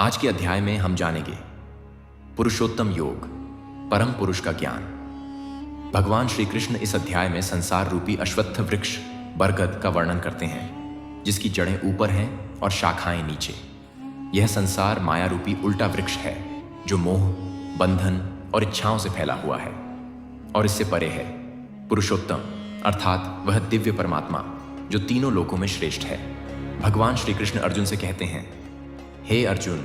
आज के अध्याय में हम जानेंगे पुरुषोत्तम योग, परम पुरुष का ज्ञान। भगवान श्री कृष्ण इस अध्याय में संसार रूपी अश्वत्थ वृक्ष बरगद का वर्णन करते हैं, जिसकी जड़ें ऊपर हैं और शाखाएं नीचे। यह संसार माया रूपी उल्टा वृक्ष है जो मोह, बंधन और इच्छाओं से फैला हुआ है और इससे परे है पुरुषोत्तम, अर्थात वह दिव्य परमात्मा जो तीनों लोकों में श्रेष्ठ है। भगवान श्री कृष्ण अर्जुन से कहते हैं, हे अर्जुन,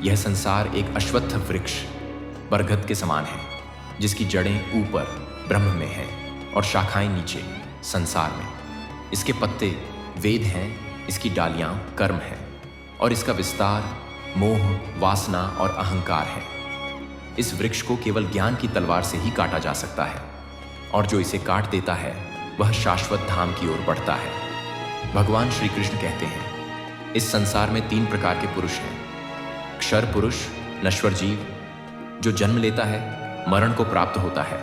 यह संसार एक अश्वत्थ वृक्ष बरगद के समान है, जिसकी जड़ें ऊपर ब्रह्म में हैं और शाखाएं नीचे संसार में। इसके पत्ते वेद हैं, इसकी डालियां कर्म हैं और इसका विस्तार मोह, वासना और अहंकार है। इस वृक्ष को केवल ज्ञान की तलवार से ही काटा जा सकता है और जो इसे काट देता है वह शाश्वत धाम की ओर बढ़ता है। भगवान श्री कृष्ण कहते हैं, इस संसार में 3 प्रकार के पुरुष हैं। क्षर पुरुष नश्वर जीव जो जन्म लेता है, मरण को प्राप्त होता है,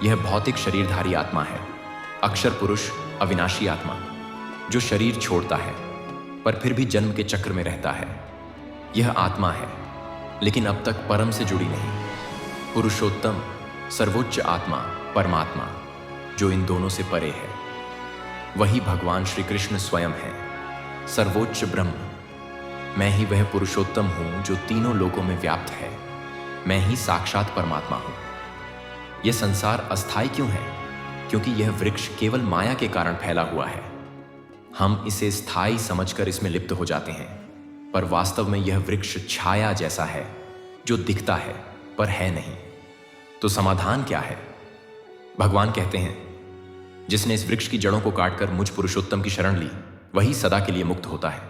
यह भौतिक शरीरधारी आत्मा है। अक्षर पुरुष अविनाशी आत्मा जो शरीर छोड़ता है पर फिर भी जन्म के चक्र में रहता है, यह आत्मा है लेकिन अब तक परम से जुड़ी नहीं। पुरुषोत्तम सर्वोच्च आत्मा परमात्मा जो इन दोनों से परे है, वही भगवान श्री कृष्ण स्वयं है। सर्वोच्च ब्रह्म, मैं ही वह पुरुषोत्तम हूं जो तीनों लोकों में व्याप्त है। मैं ही साक्षात परमात्मा हूं। यह संसार अस्थायी क्यों है? क्योंकि यह वृक्ष केवल माया के कारण फैला हुआ है। हम इसे स्थायी समझकर इसमें लिप्त हो जाते हैं, पर वास्तव में यह वृक्ष छाया जैसा है जो दिखता है पर है नहीं। तो समाधान क्या है? भगवान कहते हैं, जिसने इस वृक्ष की जड़ों को काटकर मुझ पुरुषोत्तम की शरण ली, वही सदा के लिए मुक्त होता है।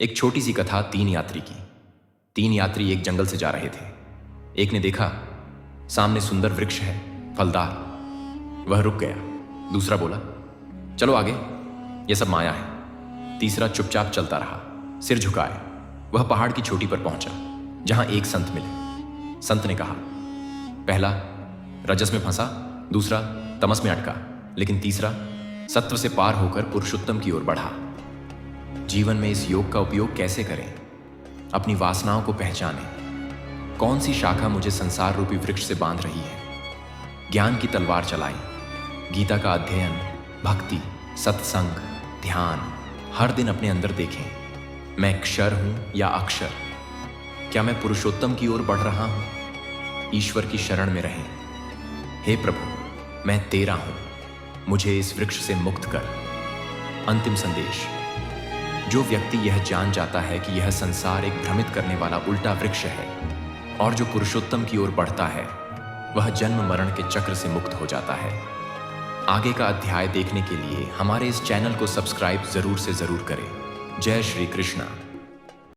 एक छोटी सी कथा 3 यात्री की। 3 यात्री एक जंगल से जा रहे थे। एक ने देखा सामने सुंदर वृक्ष है, फलदार। वह रुक गया। दूसरा बोला, चलो आगे, यह सब माया है। तीसरा चुपचाप चलता रहा, सिर झुकाए। वह पहाड़ की चोटी पर पहुंचा जहां एक संत मिले। संत ने कहा, पहला रजस में फंसा, दूसरा तमस में अटका, लेकिन तीसरा सत्व से पार होकर पुरुषोत्तम की ओर बढ़ा। जीवन में इस योग का उपयोग कैसे करें? अपनी वासनाओं को पहचानें। कौन सी शाखा मुझे संसार रूपी वृक्ष से बांध रही है? ज्ञान की तलवार चलाएं। गीता का अध्ययन, भक्ति, सत्संग, ध्यान हर दिन अपने अंदर देखें। मैं क्षर हूं या अक्षर? क्या मैं पुरुषोत्तम की ओर बढ़ रहा हूं? ईश्वर की शरण में रहें। हे प्रभु, मैं तेरा हूं, मुझे इस वृक्ष से मुक्त कर। अंतिम संदेश, जो व्यक्ति यह जान जाता है कि यह संसार एक भ्रमित करने वाला उल्टा वृक्ष है और जो पुरुषोत्तम की ओर बढ़ता है, वह जन्म मरण के चक्र से मुक्त हो जाता है। आगे का अध्याय देखने के लिए हमारे इस चैनल को सब्सक्राइब जरूर से जरूर करें। जय श्री कृष्णा।